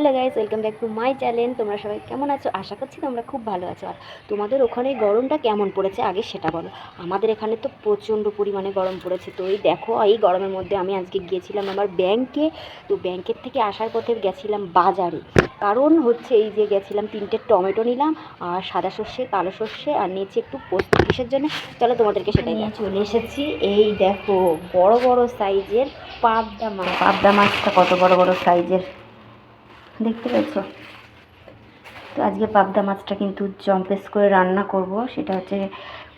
Hello guys, welcome back to my channel. তোমরা সবাই কেমন আছো? আশা করছি তোমরা খুব ভালো আছো। আর তোমাদের ওখানে গরমটা কেমন পড়েছে আগে সেটা বলো। আমাদের এখানে তো প্রচণ্ড পরিমাণে গরম পড়েছে। তো এই দেখো, এই গরমের মধ্যে আমি আজকে গিয়েছিলাম আমার ব্যাংকে। তো ব্যাংকের থেকে আসার পথে গেছিলাম বাজারে। কারণ হচ্ছে এই যে গেছিলাম 3টে টমেটো নিলাম, আর সাদা সর্ষে, কালো সর্ষে, আর নিয়েছি একটু পোস্ত। কিসের জন্য চলো তোমাদেরকে সেটাই নিয়ে চলে এসেছি। এই দেখো, বড় বড় সাইজের পাবদা মাছ। পাবদা মাছটা কত বড় বড় সাইজের দেখতে পাচ্ছ। তো আজকে পাবদা মাছটা কিন্তু জম্পেস করে রান্না করব। সেটা হচ্ছে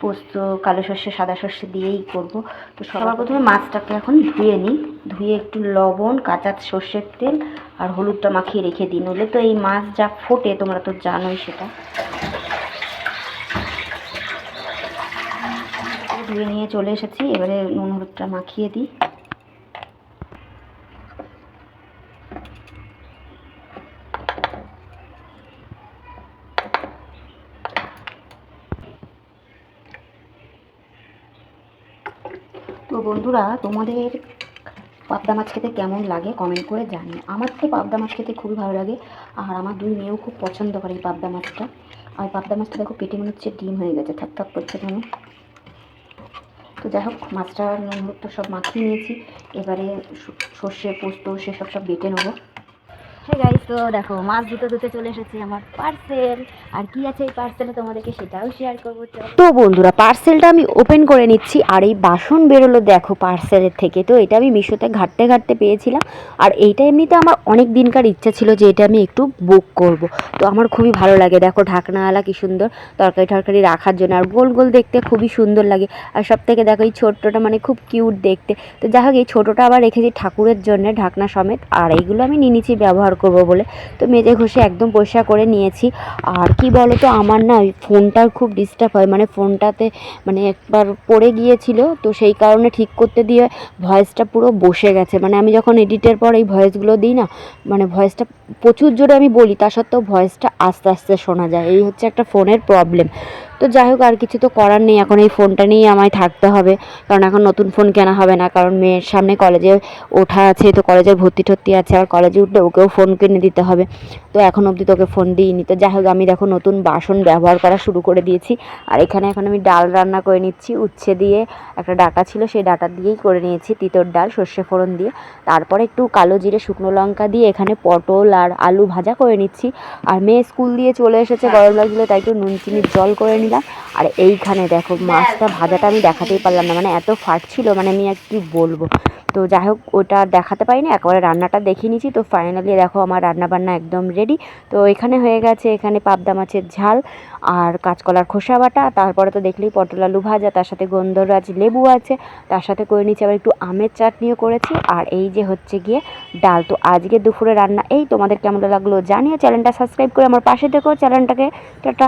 পোস্ত, কালো সর্ষে, সাদা সর্ষে দিয়েই করব। তো সবার প্রথমে মাছটাকে এখন ধুয়ে নিই। ধুয়ে একটু লবণ, কাঁচা সর্ষের তেল আর হলুদটা মাখিয়ে রেখে দিই। নইলে তো এই মাছ যা ফোটে তোমরা তো জানোই সেটা। ধুয়ে নিয়ে চলে এসেছি, এবারে নুন হলুদটা মাখিয়ে দিই। তো বন্ধুরা, তোমাদের পাবদা মাছ খেতে কেমন লাগে কমেন্ট করে জানিও। আমার তো পাবদা মাছ খেতে খুবই ভালো লাগে, আর আমার দুই মেয়েও খুব পছন্দ করে এই পাবদা মাছটা। আর পাবদা মাছটা দেখো পেটে মনে হচ্ছে ডিম হয়ে গেছে, থাক থাক করছে কেন। তো যাই হোক, মাছটা নুন হলুদটা সব মাখিয়ে নিয়েছি। এবারে সর্ষে, পোস্ত সেসব সব বেটে নেবো। হ্যাঁ গাইস, তো দেখো মাছ ধুতে ধুতে চলে এসেছে আমার পার্সেল। আর কি আছে এই পার্সেলে তোমাদেরকে সেটাও শেয়ার করবো। তো বন্ধুরা, পার্সেলটা আমি ওপেন করে নিচ্ছি। আর এই বাসন বেরোলো দেখো পার্সেলের থেকে। তো এটা আমি মিশোতে ঘাঁটতে ঘাঁটতে পেয়েছিলাম। আর এইটা এমনিতে আমার অনেক দিনকার ইচ্ছা ছিল যে এটা আমি একটু বুক করব। তো আমার খুবই ভালো লাগে। দেখো ঢাকনাওয়ালা কি সুন্দর, তরকারি টরকারি রাখার জন্য। আর গোল গোল দেখতে খুবই সুন্দর লাগে। আর সব থেকে দেখো এই ছোট্টটা মানে খুব কিউট দেখতে। তো যাই হোক, এই ছোটোটা আবার রেখেছি ঠাকুরের জন্য ঢাকনা সমেত। আর এইগুলো আমি নিয়ে নিচ্ছি ব্যবহার করব বলে। তো মেজে ঘষে একদম পরিষ্কার করে নিয়েছি। আর কি বলো তো, আমার না ওই ফোনটার খুব ডিস্টার্ব হয়। মানে ফোনটাতে মানে একবার পড়ে গিয়েছিল, তো সেই কারণে ঠিক করতে দিয়ে ভয়েসটা পুরো বসে গেছে। মানে আমি যখন এডিটের পর এই ভয়েসগুলো দিই না, মানে ভয়েসটা প্রচুর জোরে আমি বলি, তা সত্ত্বেও ভয়েসটা আস্তে আস্তে শোনা যায়। এই হচ্ছে একটা ফোনের প্রবলেম। তো যাই হোক, আর কিছু তো করার নেই, এখন এই ফোনটা নিয়েই আমায় থাকতে হবে। কারণ এখন নতুন ফোন কেনা হবে না, কারণ মেয়ের সামনে কলেজে ওঠা আছে। তো কলেজের ভর্তি টর্তি আছে, আর কলেজে উঠলে ওকেও ফোন কিনে দিতে হবে। তো এখন অবধি তোকে ফোন দিইনি। তো যাই হোক, আমি দেখো নতুন বাসন ব্যবহার করা শুরু করে দিয়েছি। আর এখানে এখন আমি ডাল রান্না করে নিচ্ছি। উচ্ছে দিয়ে একটা ডাঁটা ছিল, সেই ডাঁটা দিয়েই করে নিয়েছি তিতর ডাল সর্ষে ফোড়ন দিয়ে। তারপরে একটু কালো জিরে শুকনো লঙ্কা দিয়ে এখানে পটল আর আলু ভাজা করে নিচ্ছি। আর মেয়ে স্কুল দিয়ে চলে এসেছে, গরম লাগছিলো তাই একটু নুন চিনির জল করে নিলাম। আর এইখানে দেখো মাছটা ভাজাটা আমি দেখাতেই পারলাম না, মানে এত ফাটছিল, মানে আমি আর কি বলবো। তো যাই হোক, ওটা দেখাতে পারিনি, একেবারে রান্নাটা দেখিয়ে নিয়েছি। তো ফাইনালি দেখো আমার রান্নাবান্না একদম রেডি। তো এখানে হয়ে গেছে, এখানে পাবদা মাছের ঝাল আর কাঁচকলার খোসা বাটা। তারপরে তো দেখলেই পটল আলু ভাজা, তার সাথে গন্ধরাজ লেবু আছে, তার সাথে করে নিচ্ছি আবার একটু আমের চাটনিও করেছি। আর এই যে হচ্ছে গিয়ে ডাল। তো আজকে দুপুরে রান্না এই। তোমাদের কেমন লাগলো জানিও। চ্যানেলটা সাবস্ক্রাইব করে আমার পাশে থেকো, চ্যানেলটাকে টাটা।